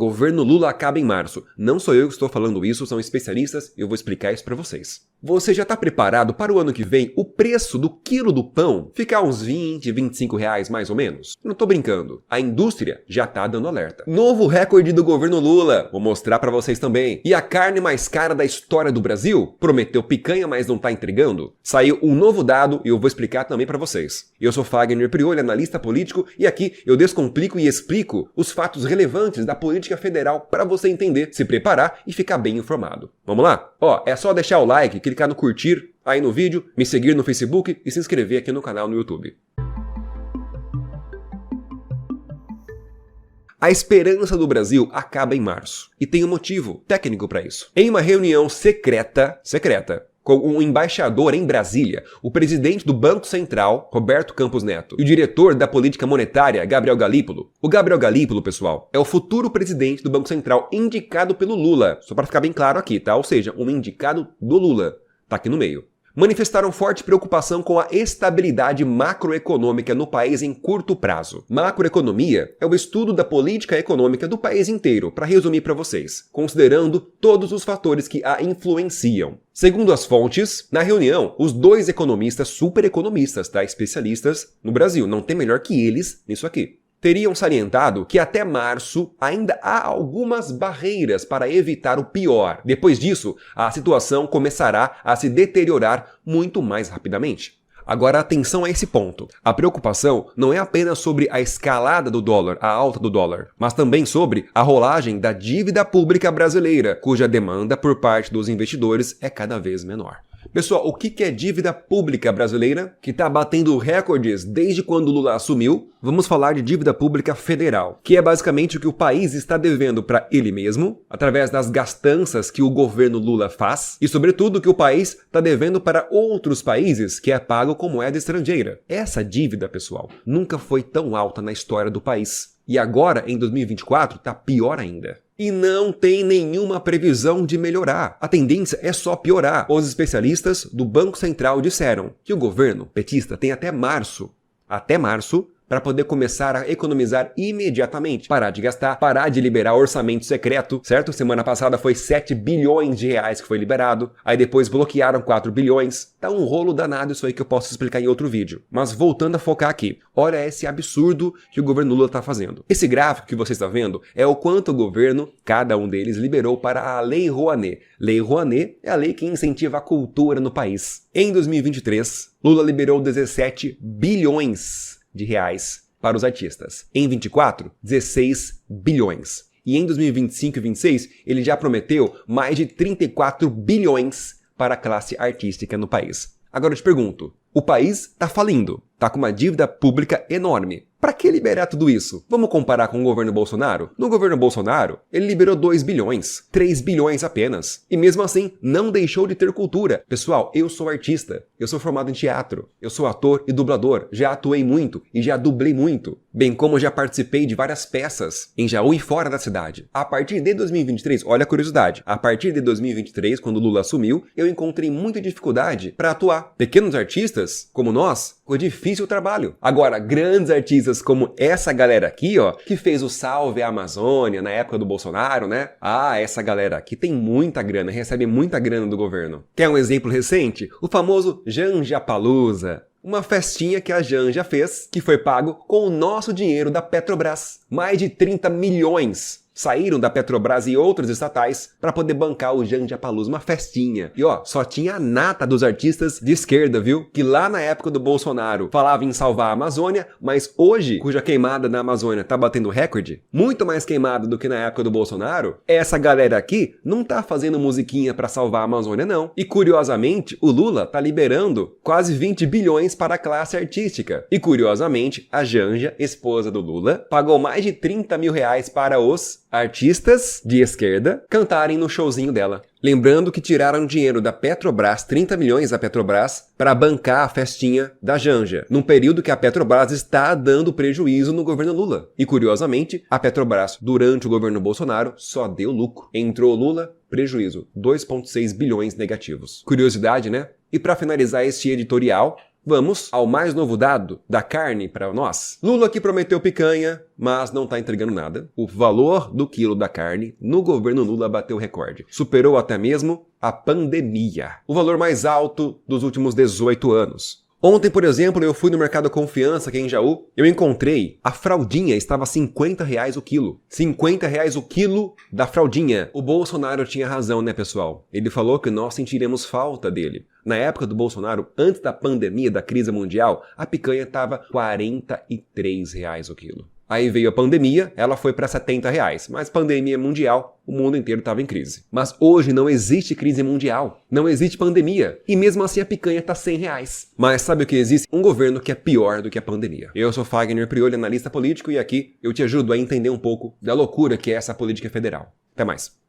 Governo Lula acaba em março. Não sou eu que estou falando isso, são especialistas e eu vou explicar isso para vocês. Você já está preparado para o ano que vem o preço do quilo do pão ficar uns 20, 25 reais mais ou menos? Não tô brincando. A indústria já tá dando alerta. Novo recorde do governo Lula. Vou mostrar para vocês também. E a carne mais cara da história do Brasil? Prometeu picanha, mas não tá entregando? Saiu um novo dado e eu vou explicar também para vocês. Eu sou Fagner Prioli, analista político, e aqui eu descomplico e explico os fatos relevantes da política federal para você entender, se preparar e ficar bem informado. Vamos lá? Ó, é só deixar o like, clicar no curtir aí no vídeo, me seguir no Facebook e se inscrever aqui no canal no YouTube. A esperança do Brasil acaba em março. E tem um motivo técnico para isso. Em uma reunião secreta, com um embaixador em Brasília, o presidente do Banco Central, Roberto Campos Neto, e o diretor da política monetária, Gabriel Galípolo. O Gabriel Galípolo, pessoal, é o futuro presidente do Banco Central indicado pelo Lula. Só para ficar bem claro aqui, tá? Ou seja, um indicado do Lula. Tá aqui no meio. Manifestaram forte preocupação com a estabilidade macroeconômica no país em curto prazo. Macroeconomia é o estudo da política econômica do país inteiro, para resumir para vocês, considerando todos os fatores que a influenciam. Segundo as fontes, na reunião, os dois economistas, super economistas, tá? Especialistas no Brasil, não tem melhor que eles nisso aqui, teriam salientado que até março ainda há algumas barreiras para evitar o pior. Depois disso, a situação começará a se deteriorar muito mais rapidamente. Agora, atenção a esse ponto. A preocupação não é apenas sobre a escalada do dólar, a alta do dólar, mas também sobre a rolagem da dívida pública brasileira, cuja demanda por parte dos investidores é cada vez menor. Pessoal, o que é dívida pública brasileira? Que está batendo recordes desde quando Lula assumiu. Vamos falar de dívida pública federal, que é basicamente o que o país está devendo para ele mesmo, através das gastanças que o governo Lula faz, e sobretudo o que o país está devendo para outros países, que é pago com moeda estrangeira. Essa dívida, pessoal, nunca foi tão alta na história do país. E agora, em 2024, está pior ainda. E não tem nenhuma previsão de melhorar. A tendência é só piorar. Os especialistas do Banco Central disseram que o governo petista tem até março, para poder começar a economizar imediatamente. Parar de gastar, parar de liberar orçamento secreto, certo? Semana passada foi 7 bilhões de reais que foi liberado, aí depois bloquearam 4 bilhões. Tá um rolo danado isso aí que eu posso explicar em outro vídeo. Mas voltando a focar aqui, olha esse absurdo que o governo Lula está fazendo. Esse gráfico que você está vendo é o quanto o governo, cada um deles, liberou para a Lei Rouanet. Lei Rouanet é a lei que incentiva a cultura no país. Em 2023, Lula liberou 17 bilhões de reais para os artistas. Em 24, 16 bilhões. E em 2025 e 26, ele já prometeu mais de 34 bilhões para a classe artística no país. Agora eu te pergunto, o país está falindo, está com uma dívida pública enorme. Para que liberar tudo isso? Vamos comparar com o governo Bolsonaro? No governo Bolsonaro, ele liberou 2 bilhões, 3 bilhões apenas. E mesmo assim, não deixou de ter cultura. Pessoal, eu sou artista, eu sou formado em teatro, eu sou ator e dublador, já atuei muito e já dublei muito. Bem como já participei de várias peças em Jaú e fora da cidade. A partir de 2023, olha a curiosidade, a partir de 2023, quando Lula assumiu, eu encontrei muita dificuldade para atuar. Pequenos artistas, como nós, foi difícil o trabalho. Agora, grandes artistas como essa galera aqui, ó, que fez o Salve a Amazônia na época do Bolsonaro, né? Ah, essa galera aqui tem muita grana, recebe muita grana do governo. Quer um exemplo recente? O famoso Janjapalooza. Uma festinha que a Janja fez, que foi pago com o nosso dinheiro da Petrobras. Mais de 30 milhões saíram da Petrobras e outras estatais para poder bancar o Janjapalooza, uma festinha. E ó, só tinha a nata dos artistas de esquerda, viu? Que lá na época do Bolsonaro falava em salvar a Amazônia, mas hoje, cuja queimada na Amazônia tá batendo recorde, muito mais queimada do que na época do Bolsonaro, essa galera aqui não tá fazendo musiquinha para salvar a Amazônia, não. E curiosamente, o Lula tá liberando quase 20 bilhões para a classe artística. E curiosamente, a Janja, esposa do Lula, pagou mais de 30 mil reais para os artistas de esquerda cantarem no showzinho dela. Lembrando que tiraram dinheiro da Petrobras, 30 milhões da Petrobras, para bancar a festinha da Janja, num período que a Petrobras está dando prejuízo no governo Lula. E curiosamente, a Petrobras, durante o governo Bolsonaro, só deu lucro. Entrou Lula, prejuízo, 2,6 bilhões negativos. Curiosidade, né? E para finalizar este editorial, Vamos ao mais novo dado da carne para nós. Lula que prometeu picanha, mas não está entregando nada. O valor do quilo da carne no governo Lula bateu recorde. Superou até mesmo a pandemia. O valor mais alto dos últimos 18 anos. Ontem, por exemplo, eu fui no Mercado Confiança aqui em Jaú, eu encontrei a fraldinha, estava R$50 o quilo. R$50 o quilo da fraldinha. O Bolsonaro tinha razão, né, pessoal? Ele falou que nós sentiremos falta dele. Na época do Bolsonaro, antes da pandemia, da crise mundial, a picanha estava R$43 o quilo. Aí veio a pandemia, ela foi para R$70, mas pandemia mundial, o mundo inteiro estava em crise. Mas hoje não existe crise mundial, não existe pandemia, e mesmo assim a picanha está R$100. Mas sabe o que existe? Um governo que é pior do que a pandemia. Eu sou Fagner Prioli, analista político, e aqui eu te ajudo a entender um pouco da loucura que é essa política federal. Até mais.